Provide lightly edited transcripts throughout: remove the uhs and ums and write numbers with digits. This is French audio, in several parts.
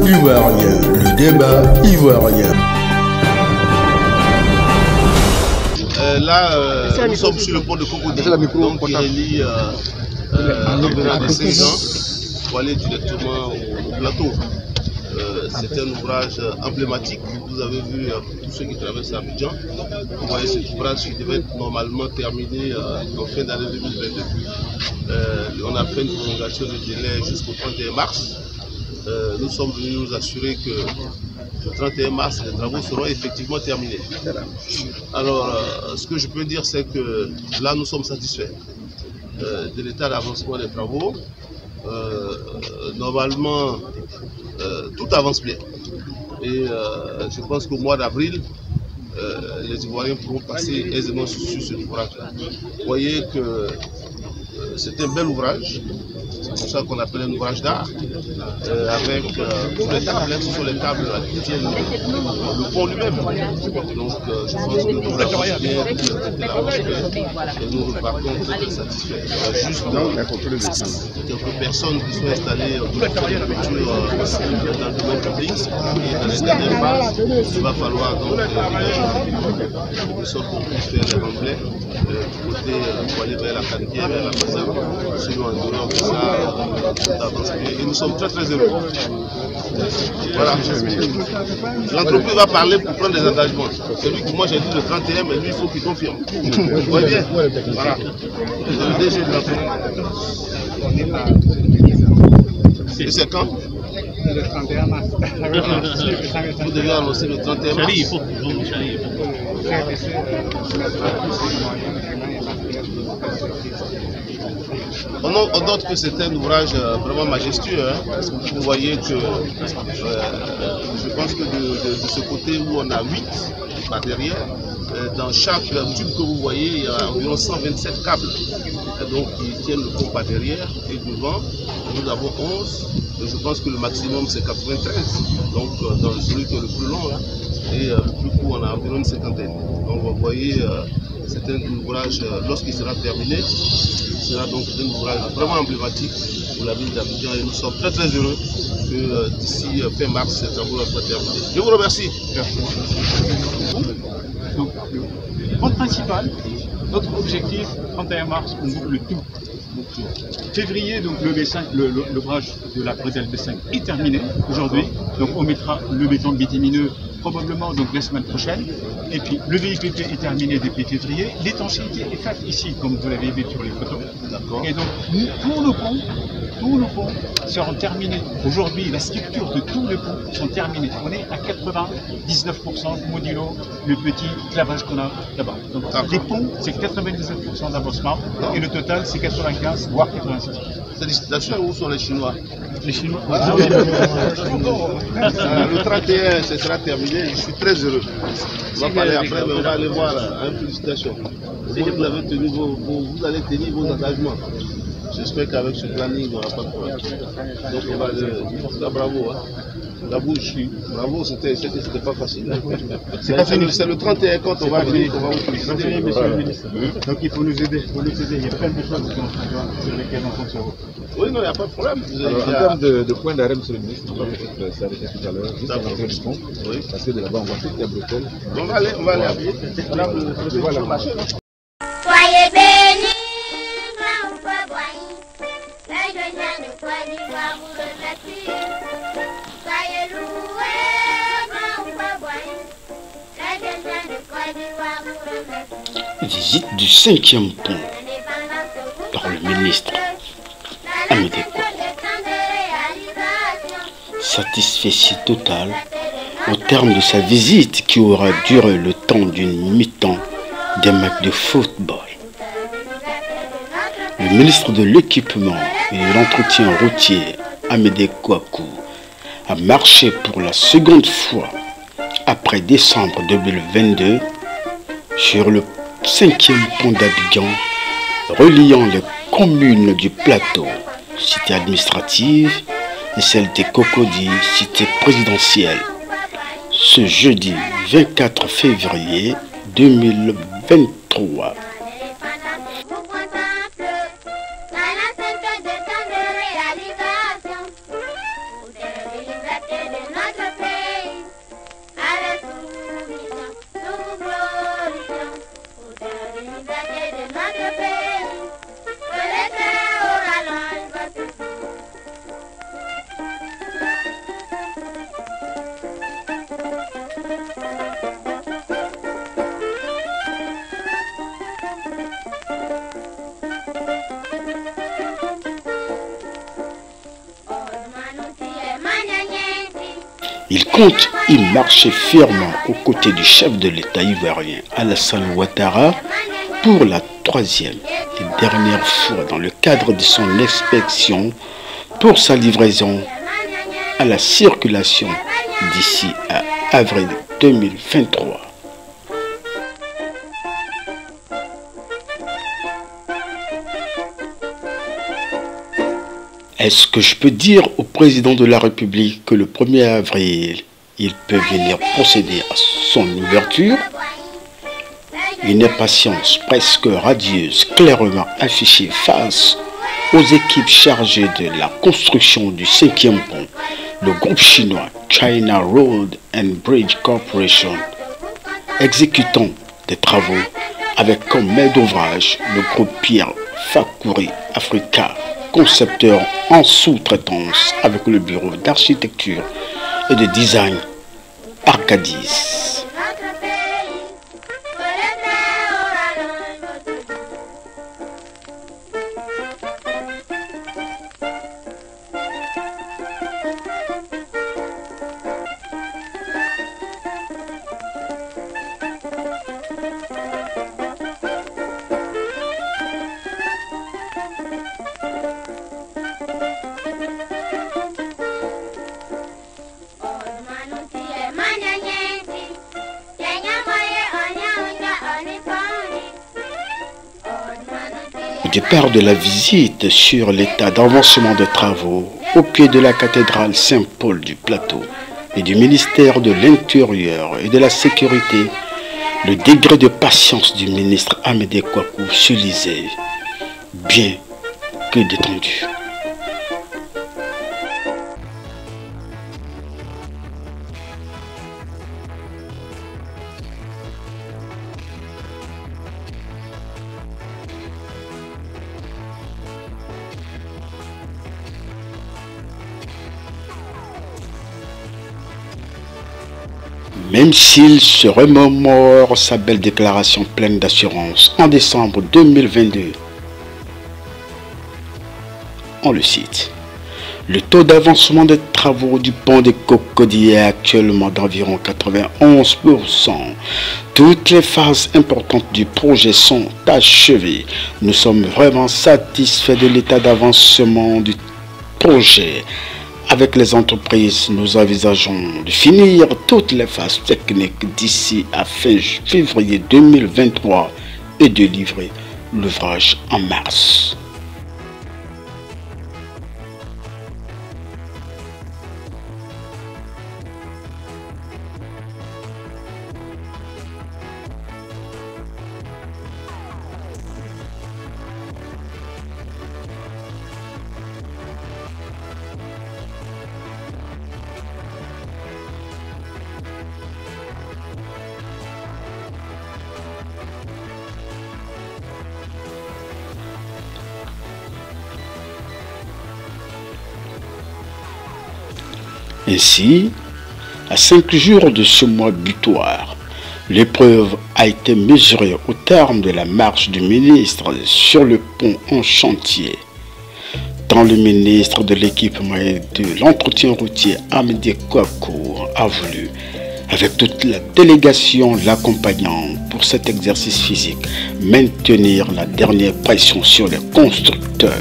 ivoirien, le débat ivoirien. Là, nous sommes sur le pont de Cocody, donc qui relie de Sénégal pour aller directement au plateau. C'est un ouvrage emblématique. Vous avez vu tous ceux qui traversent Abidjan. Vous voyez cet ouvrage qui devait être normalement terminé en fin d'année 2022. On a fait une prolongation de délai jusqu'au 31 mars. Nous sommes venus nous assurer que le 31 mars, les travaux seront effectivement terminés. Alors, ce que je peux dire, c'est que là, nous sommes satisfaits de l'état d'avancement des travaux. Normalement, tout avance bien. Et je pense qu'au mois d'avril, les Ivoiriens pourront passer aisément sur cet ouvrage-là. Vous voyez que c'est un bel ouvrage. C'est pour ça qu'on appelle un ouvrage d'art, avec tous les tables, ce sont les tables qui tiennent le pont lui-même. Donc je pense que nous avons bien et nous repartons très satisfaits. Juste quelques personnes qui sont installées dans le domaine public et dans les dernières phases, il va falloir donc de sorte qu'on puisse faire les remblais du côté pour aller vers la Canquière, vers la Bazar. Sinon, en dehors de ça, et nous sommes très heureux. Voilà. L'entreprise va parler pour prendre des engagements. Celui que moi j'ai dit le 31, mais lui il faut qu'il confirme. Vous voyez bien. Voilà. Le DG de l'entreprise. Et c'est quand? Le 31 mars. Vous devez annoncer le 31 mars. On note que c'est un ouvrage vraiment majestueux. Hein, parce que vous voyez que je pense que de ce côté où on a 8 matériels, dans chaque tube que vous voyez, il y a environ 127 câbles donc, qui tiennent le pont par derrière et devant. Nous avons 11. Et je pense que le maximum c'est 93. Donc dans celui qui est le plus long là, et le plus court on a environ une cinquantaine. Donc vous voyez, c'est un ouvrage, lorsqu'il sera terminé, ce sera donc un ouvrage vraiment emblématique pour la ville d'Abidjan et nous sommes très heureux que d'ici fin mars, ces travaux soient terminés. Je vous remercie. Donc, le point principal, notre objectif, 31 mars, on boucle tout. Février, donc le B5, l'ouvrage de la bretelle B5 est terminé aujourd'hui. Donc on mettra le béton bitumineux probablement donc la semaine prochaine. Et puis le VIPP est terminé depuis février. L'étanchéité est faite ici, comme vous l'avez vu sur les photos. Et donc tous nos ponts seront terminés. Aujourd'hui, la structure de tous les ponts sont terminés. On est à 99% modulo le petit clavage qu'on a là-bas. Donc les ponts, c'est 99% d'avancement et le total, c'est 95, voire 96. Félicitations, où sont les Chinois? Les Chinois. Le 31, ce sera terminé. Je suis très heureux. On va parler après, mais on va aller voir. Félicitations. Vous allez tenir vos engagements. J'espère qu'avec ce planning, on n'aura pas de problème. Donc on va le... Bravo. Hein. La bouche, bravo, c'était pas facile. C'est le 31 quand on va venir, on va vous féliciter. Monsieur le ministre. Donc il faut nous aider. Il y a plein de choses sur lesquelles on compte sur vous. Oui, non, il n'y a pas de problème. Alors, en termes de points d'arrêt, monsieur le ministre, on va peut-être s'arrêter tout à l'heure, juste à l'entrée du pont, parce que de là-bas, on va toutes les bretelles. On va aller à pied. Voilà. Soyez bénis, grand Boboï, la jeunesse de Côte d'Ivoire vous remercie. Soyez loués, grand Boboï, la jeunesse de Côte d'Ivoire vous remercie. Visite du 5e pont par le ministre Amédée Kouakou. Satisfaction totale au terme de sa visite qui aura duré le temps d'une mi-temps des matchs de football. Le ministre de l'équipement et de l'entretien routier Amédée Kouakou a marché pour la seconde fois après décembre 2022 sur le 5e pont d'Abidjan reliant les communes du plateau, cité administrative, et celle des Cocody, cité présidentielle, ce jeudi 24 février 2023. Réalisation, Il compte y marcher fièrement aux côtés du chef de l'État ivoirien Alassane Ouattara pour la troisième et dernière fois dans le cadre de son inspection pour sa livraison à la circulation d'ici à avril 2023. Est-ce que je peux dire au président de la République que le 1er avril, il peut venir procéder à son ouverture? Une impatience presque radieuse, clairement affichée face aux équipes chargées de la construction du 5e pont, le groupe chinois China Road and Bridge Corporation, exécutant des travaux avec comme maître d'ouvrage le groupe Pierre Fakouri Africa, concepteur en sous-traitance avec le bureau d'architecture et de design Arcadis. Au départ de la visite sur l'état d'avancement des travaux au pied de la cathédrale Saint-Paul du Plateau et du ministère de l'Intérieur et de la Sécurité, le degré de patience du ministre Amédée Kouakou se lisait bien que détendu. Même s'il se remémore sa belle déclaration pleine d'assurance en décembre 2022, on le cite. Le taux d'avancement des travaux du pont des Cocodiers est actuellement d'environ 91%. Toutes les phases importantes du projet sont achevées. Nous sommes vraiment satisfaits de l'état d'avancement du projet. Avec les entreprises, nous envisageons de finir toutes les phases techniques d'ici à fin février 2023 et de livrer l'ouvrage en mars. Ainsi, à 5 jours de ce mois butoir, l'épreuve a été mesurée au terme de la marche du ministre sur le pont en chantier. Tant le ministre de l'équipement et de l'entretien routier Amédée Kouakou a voulu, avec toute la délégation l'accompagnant pour cet exercice physique, maintenir la dernière pression sur les constructeurs.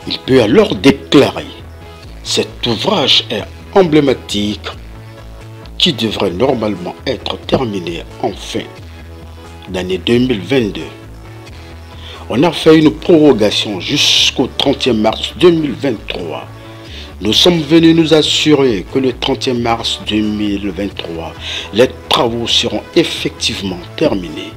Il peut alors déclarer: cet ouvrage est emblématique qui devrait normalement être terminé en fin d'année 2022. On a fait une prorogation jusqu'au 31 mars 2023. Nous sommes venus nous assurer que le 31 mars 2023, les travaux seront effectivement terminés.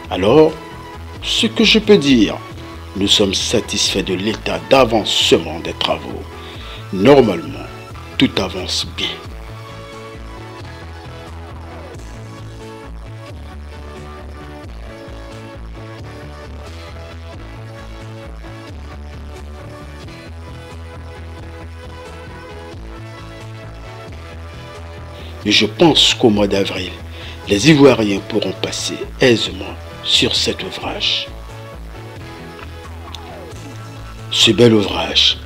Alors, ce que je peux dire, nous sommes satisfaits de l'état d'avancement des travaux. Normalement, tout avance bien. Et je pense qu'au mois d'avril, les Ivoiriens pourront passer aisément sur cet ouvrage. Ce bel ouvrage.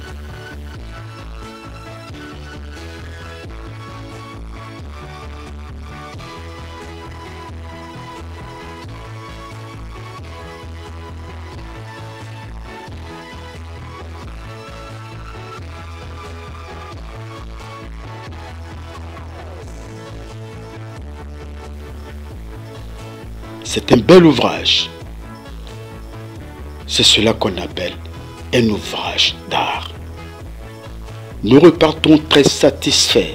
C'est un bel ouvrage. C'est cela qu'on appelle un ouvrage d'art. Nous repartons très satisfaits.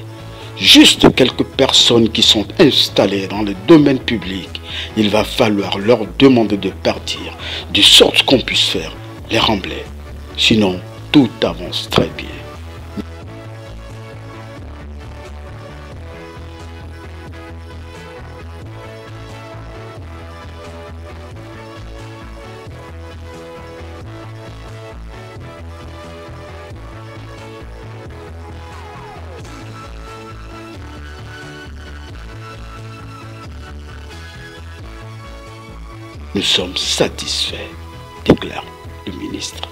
Juste quelques personnes qui sont installées dans le domaine public, il va falloir leur demander de partir, de sorte qu'on puisse faire les remblais. Sinon, tout avance très bien. Nous sommes satisfaits, déclare le ministre.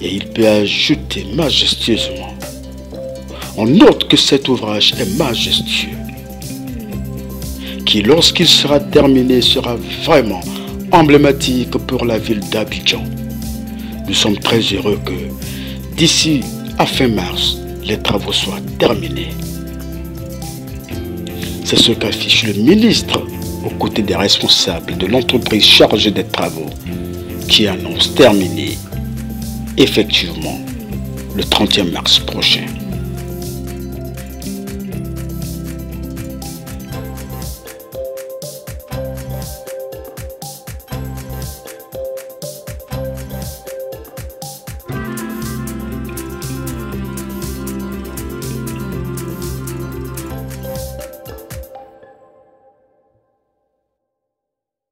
Et il peut ajouter majestueusement. On note que cet ouvrage est majestueux, qui lorsqu'il sera terminé sera vraiment emblématique pour la ville d'Abidjan. Nous sommes très heureux que d'ici à fin mars, les travaux soient terminés. C'est ce qu'affiche le ministre aux côtés des responsables de l'entreprise chargée des travaux qui annonce terminer effectivement le 31 mars prochain.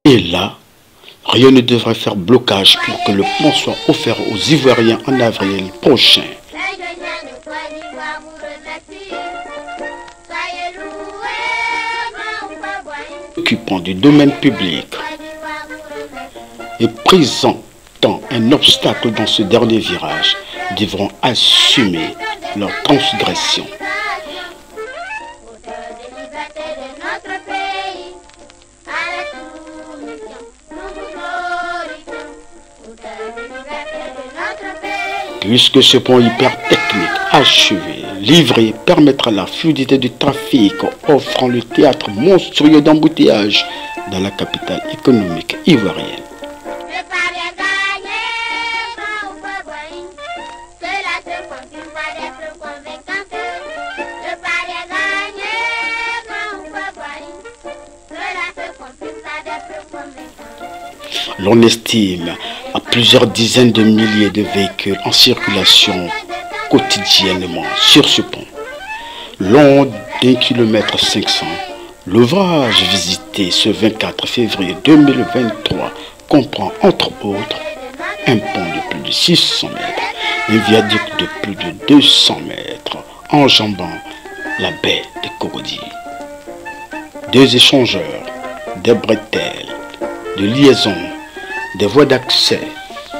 Et là, rien ne devrait faire blocage pour que le pont soit offert aux Ivoiriens en avril prochain. Occupants du domaine public et présentant un obstacle dans ce dernier virage devront assumer leur transgression. Puisque ce pont hyper technique achevé, livré, permettra la fluidité du trafic, offrant le théâtre monstrueux d'embouteillage dans la capitale économique ivoirienne. L'on estime à plusieurs dizaines de milliers de véhicules en circulation quotidiennement sur ce pont. Long d'1,5 km, l'ouvrage visité ce 24 février 2023 comprend entre autres un pont de plus de 600 mètres, un viaduc de plus de 200 mètres enjambant la baie de Cocody, 2 échangeurs, des bretelles de liaison, des voies d'accès,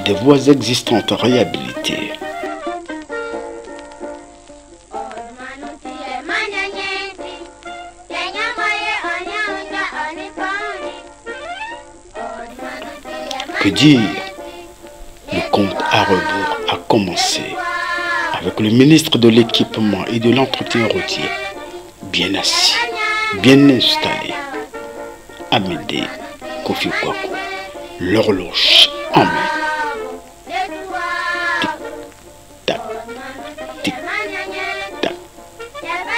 des voies existantes réhabilitées. Que dire? Le compte à rebours a commencé avec le ministre de l'équipement et de l'entretien routier, bien assis, bien installé, Amédée Kofi Kwaku, l'horloge en main. Tic-tac, tic-tac,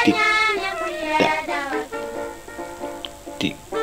tic-tac, tic-tac.